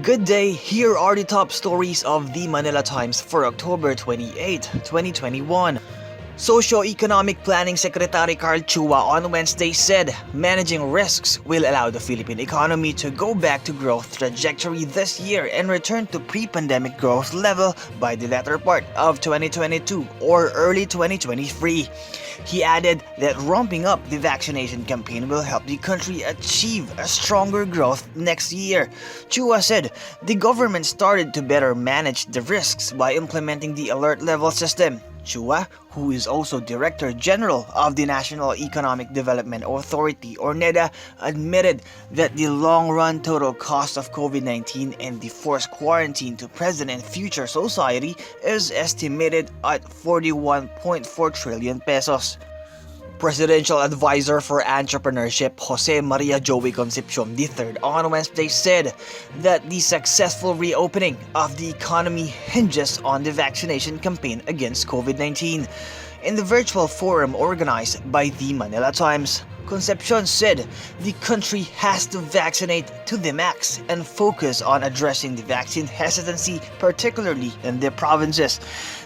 Good day, here are the top stories of the Manila Times for October 28, 2021. Socio-Economic Planning Secretary Carl Chua on Wednesday said managing risks will allow the Philippine economy to go back to growth trajectory this year and return to pre-pandemic growth level by the latter part of 2022 or early 2023. He added that ramping up the vaccination campaign will help the country achieve a stronger growth next year. Chua said the government started to better manage the risks by implementing the alert level system. Chua, who is also Director General of the National Economic Development Authority or NEDA, admitted that the long-run total cost of COVID-19 and the forced quarantine to present and future society is estimated at 41.4 trillion pesos. Presidential Advisor for Entrepreneurship Jose Maria Joey Concepcion III on Wednesday said that the successful reopening of the economy hinges on the vaccination campaign against COVID-19. In the virtual forum organized by the Manila Times, Concepcion said the country has to vaccinate to the max and focus on addressing the vaccine hesitancy, particularly in the provinces.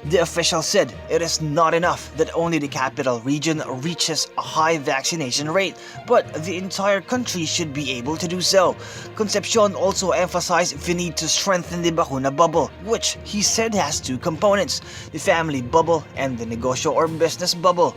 The official said it is not enough that only the capital region reaches a high vaccination rate, but the entire country should be able to do so. Concepcion also emphasized the need to strengthen the bakuna bubble, which he said has two components, the family bubble and the negosyo or business bubble.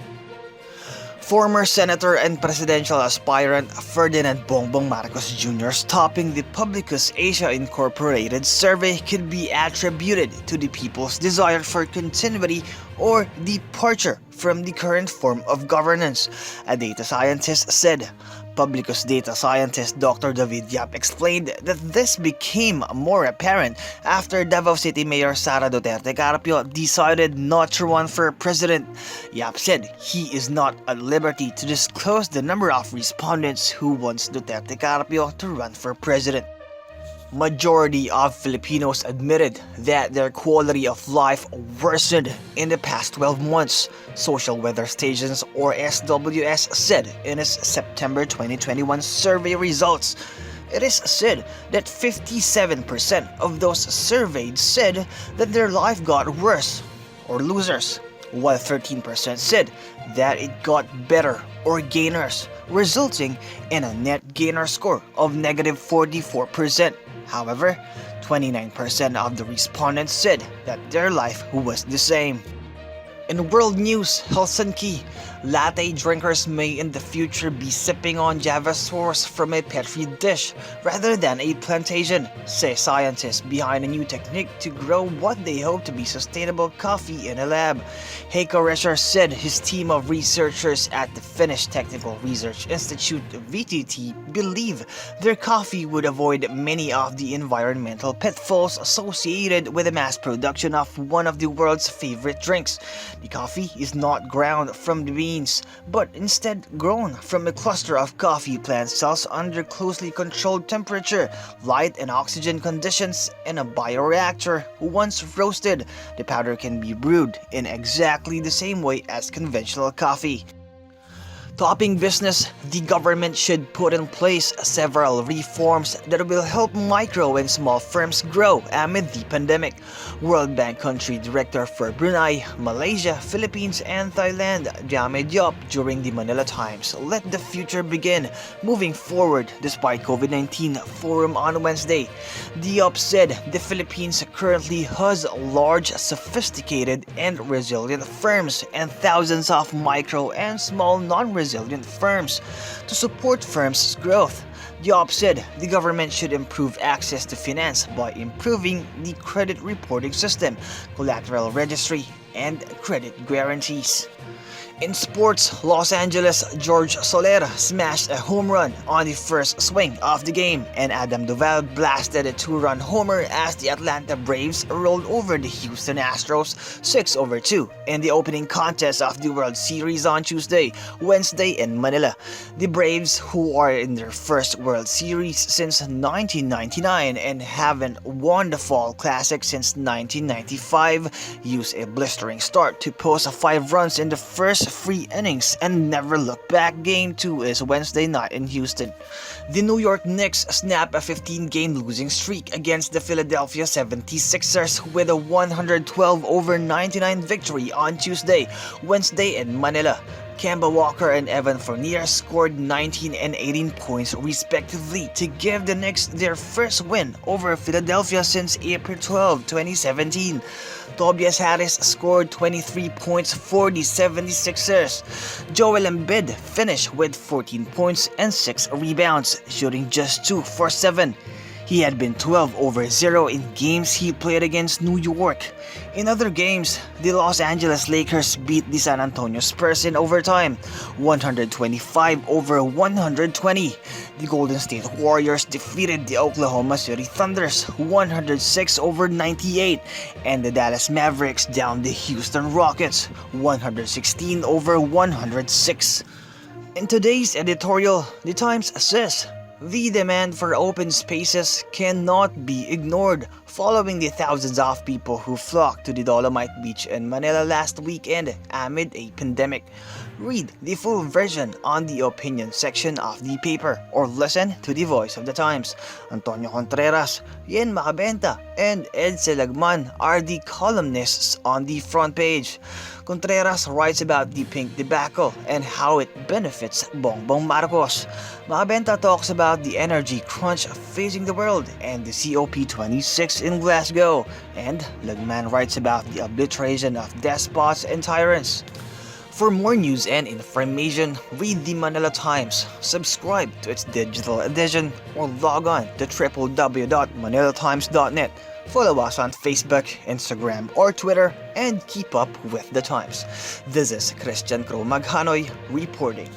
Former Senator and presidential aspirant Ferdinand Bongbong Marcos Jr.'s topping the Publicus Asia Incorporated survey could be attributed to the people's desire for continuity or departure from the current form of governance, a data scientist said. Publicus data scientist Dr. David Yap explained that this became more apparent after Davao City Mayor Sara Duterte Carpio decided not to run for president. Yap said he is not at liberty to disclose the number of respondents who wants Duterte Carpio to run for president. Majority of Filipinos admitted that their quality of life worsened in the past 12 months, Social Weather Stations or SWS said in its September 2021 survey results. It is said that 57% of those surveyed said that their life got worse or losers, while 13% said that it got better or gainers, resulting in a net gainer score of negative 44%. However, 29% of the respondents said that their life was the same. In world news, Helsinki, latte drinkers may in the future be sipping on Java source from a petri dish rather than a plantation, say scientists behind a new technique to grow what they hope to be sustainable coffee in a lab. Heikko Rescher said his team of researchers at the Finnish Technical Research Institute (VTT) believe their coffee would avoid many of the environmental pitfalls associated with the mass production of one of the world's favorite drinks. The coffee is not ground from the beans, but instead grown from a cluster of coffee plant cells under closely controlled temperature, light and oxygen conditions in a bioreactor. Once roasted, the powder can be brewed in exactly the same way as conventional coffee. Topping business, the government should put in place several reforms that will help micro and small firms grow amid the pandemic. World Bank Country Director for Brunei, Malaysia, Philippines, and Thailand, Jame Diop, during the Manila Times, let the future begin moving forward despite COVID-19 forum on Wednesday. Diop said the Philippines currently has large, sophisticated, and resilient firms and thousands of micro and small non-resilient firms to support firms' growth. Diop said the government should improve access to finance by improving the credit reporting system, collateral registry, and credit guarantees. In sports, Los Angeles' George Soler smashed a home run on the first swing of the game, and Adam Duvall blasted a two-run homer as the Atlanta Braves rolled over the Houston Astros 6-2 in the opening contest of the World Series on Wednesday in Manila. The Braves, who are in their first World Series since 1999 and haven't won the Fall Classic since 1995, used a blistering start to post 5 runs in the first pitch 3 innings and never look back. Game 2 is Wednesday night in Houston. The New York Knicks snap a 15-game losing streak against the Philadelphia 76ers with a 112-99 victory on Wednesday in Manila. Kemba Walker and Evan Fournier scored 19 and 18 points respectively to give the Knicks their first win over Philadelphia since April 12, 2017. Tobias Harris scored 23 points for the 76ers. Joel Embiid finished with 14 points and 6 rebounds, shooting just 2 for 7. He had been 12-0 in games he played against New York. In other games, the Los Angeles Lakers beat the San Antonio Spurs in overtime, 125-120. The Golden State Warriors defeated the Oklahoma City Thunders, 106-98, and the Dallas Mavericks downed the Houston Rockets, 116-106. In today's editorial, the Times says, the demand for open spaces cannot be ignored following the thousands of people who flocked to the Dolomite Beach in Manila last weekend amid a pandemic. Read the full version on the opinion section of the paper or listen to the voice of the Times. Antonio Contreras, Yen Macabenta, and Ed Selagman are the columnists on the front page. Contreras writes about the pink debacle and how it benefits Bongbong Marcos. Macabenta talks about the energy crunch facing the world and the COP26 in Glasgow. And Lagman writes about the obliteration of despots and tyrants. For more news and information, read the Manila Times, subscribe to its digital edition, or log on to www.manilatimes.net. Follow us on Facebook, Instagram, or Twitter, and keep up with the Times. This is Christian Crow Maghanoy reporting.